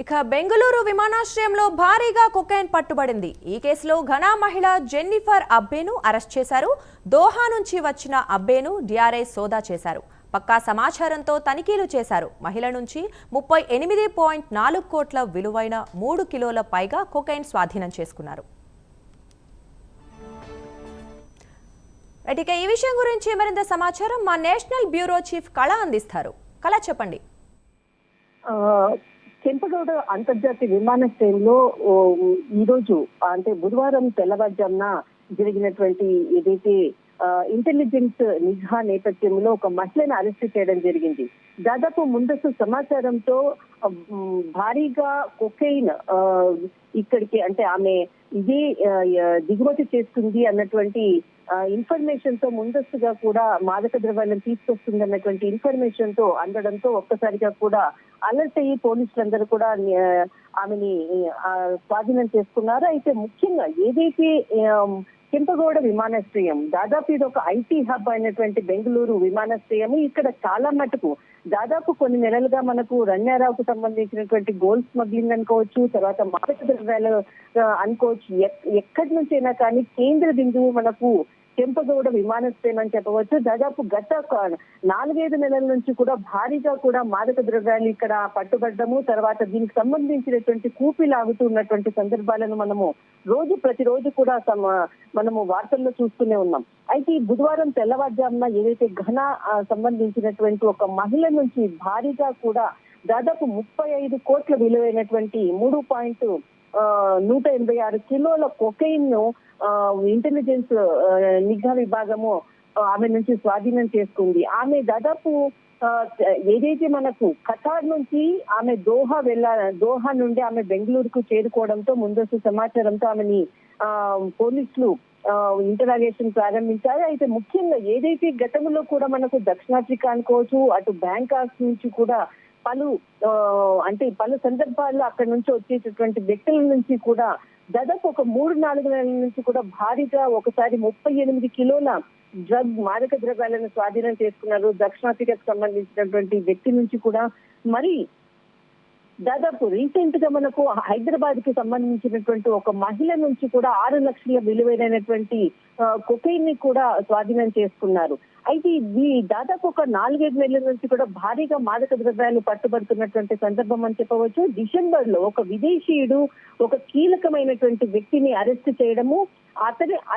ఇక బెంగళూరు విమానాశ్రయంలో భారీగా కొకైన్ పట్టుబడింది. ఈ కేసులో ఘనా మహిళ జెన్నిఫర్ అబ్బేను అరెస్ట్ చేశారు. దోహా నుంచి వచ్చిన అబ్బేను డిఆర్ఐ సోదా చేశారు. పక్కా సమాచారంతో తనిఖీలు చేశారు. మహిళ నుంచి 38.4 కోట్ల విలువైన 3 కిలోల పైగా కొకైన్ స్వాధీనం చేసుకున్నారు. ఇక ఈ విషయం గురించి మరింత సమాచారం మా నేషనల్ బ్యూరో చీఫ్ కళ అందిస్తారు. కళ చెప్పండి. చెంపగౌడ అంతర్జాతీయ విమానాశ్రయంలో ఈ రోజు అంటే బుధవారం తెల్లవారుజామున జరిగినటువంటి ఏదైతే ఇంటెలిజెన్స్ నిఘా నేపథ్యంలో ఒక మహిళను అరెస్ట్ చేయడం జరిగింది. దాదాపు ముందస్తు సమాచారంతో భారీగా కొకైన్ ఇక్కడికి అంటే ఆమె ఇదే దిగుమతి చేస్తుంది అన్నటువంటి ఇన్ఫర్మేషన్ తో ముందస్తుగా కూడా మాదక ద్రవ్యాలను తీసుకొస్తుంది అన్నటువంటి ఇన్ఫర్మేషన్ తో అందడంతో ఒక్కసారిగా కూడా అలర్ట్ అయ్యి పోలీసులందరూ కూడా ఆమెని స్వాధీనం చేసుకున్నారు. అయితే ముఖ్యంగా ఏదైతే చెంపగౌడ విమానాశ్రయం దాదాపు ఇది ఒక ఐటీ హబ్ అయినటువంటి బెంగళూరు విమానాశ్రయం. ఇక్కడ చాలా మటుకు దాదాపు కొన్ని నెలలుగా మనకు రణ్యారావుకు సంబంధించినటువంటి గోల్డ్ స్మగ్లింగ్ అనుకోవచ్చు, తర్వాత మాదక ద్రవ్యాలు అనుకోవచ్చు, ఎక్కడి నుంచైనా కానీ కేంద్ర బిందువు మనకు చెంపగౌడ విమానాశ్రయం అని చెప్పవచ్చు. దాదాపు గత 4-5 నెలల నుంచి కూడా భారీగా కూడా మాదక ద్రవ్యాలు ఇక్కడ పట్టుబడ్డము, తర్వాత దీనికి సంబంధించినటువంటి కూపిలాగుతున్నటువంటి సందర్భాలను మనము ప్రతిరోజు కూడా మనము వార్తల్లో చూస్తూనే ఉన్నాం. అయితే ఈ బుధవారం తెల్లవారుజామున ఏదైతే ఘన సంబంధించినటువంటి ఒక మహిళ నుంచి భారీగా కూడా దాదాపు 35 కోట్ల విలువైనటువంటి 3.186 కిలోల కొకైన్ ను ఇంటెలిజెన్స్ నిఘా విభాగము ఆమె నుంచి స్వాధీనం చేసుకుంది. ఆమె దాదాపు ఏదైతే మనకు ఖతార్ నుంచి ఆమె దోహా నుండి ఆమె బెంగళూరుకు చేరుకోవడంతో ముందస్తు సమాచారంతో ఆమెని పోలీసులు ఇంటరాగేషన్ ప్రారంభించారు. అయితే ముఖ్యంగా ఏదైతే గతంలో కూడా మనకు దక్షిణాఫ్రికా అనుకోవచ్చు, అటు బ్యాంకాక్ నుంచి కూడా పలు సందర్భాల్లో అక్కడి నుంచి వచ్చేటటువంటి వ్యక్తుల నుంచి కూడా దాదాపు ఒక 3-4 నెలల నుంచి కూడా భారీగా ఒకసారి 38 కిలోల మాదక ద్రవ్యాలను స్వాధీనం చేసుకున్నారు. దక్షిణాఫ్రికాకు సంబంధించినటువంటి వ్యక్తి నుంచి కూడా మరి దాదాపు రీసెంట్ గా మనకు హైదరాబాద్ కి సంబంధించినటువంటి ఒక మహిళ నుంచి కూడా 6 లక్షల విలువైనటువంటి కొకైన్ ని కూడా స్వాధీనం చేసుకున్నారు. అయితే దాదాపు ఒక 4-5 నెలల నుంచి కూడా భారీగా మాదక ద్రవ్యాలు పట్టుబడుతున్నటువంటి సందర్భం అని చెప్పవచ్చు. డిసెంబర్ లో ఒక విదేశీయుడు ఒక కీలకమైనటువంటి వ్యక్తిని అరెస్ట్ చేయడము,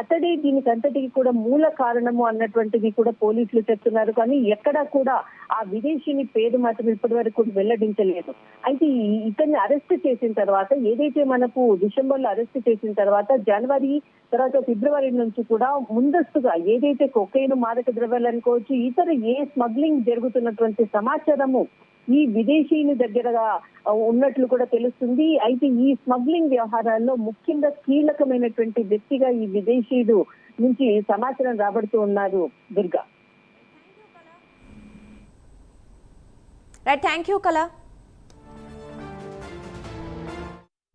అతడే దీనికంతటికి కూడా మూల కారణము అన్నటువంటిది కూడా పోలీసులు చెప్తున్నారు. కానీ ఎక్కడా కూడా ఆ విదేశీని పేరు మాత్రం ఇప్పటి వరకు వెల్లడించలేదు. అయితే ఇతన్ని అరెస్ట్ చేసిన తర్వాత ఏదైతే మనకు డిసెంబర్ లో అరెస్ట్ చేసిన తర్వాత జనవరి తర్వాత ఫిబ్రవరి నుంచి కూడా ముందస్తుగా ఏదైతే కొకైన్ మాదక ద్రవ్యాలు అనుకోవచ్చు, ఇతర ఏ స్మగ్లింగ్ జరుగుతున్నటువంటి సమాచారము ఈ విదేశీయుని దగ్గరగా ఉన్నట్లు కూడా తెలుస్తుంది. అయితే ఈ స్మగ్లింగ్ వ్యవహారాల్లో ముఖ్యంగా కీలకమైనటువంటి వ్యక్తిగా ఈ విదేశీయుడు నుంచి సమాచారం రాబడుతూ ఉన్నారు. దుర్గా. థ్యాంక్ యూ కళ.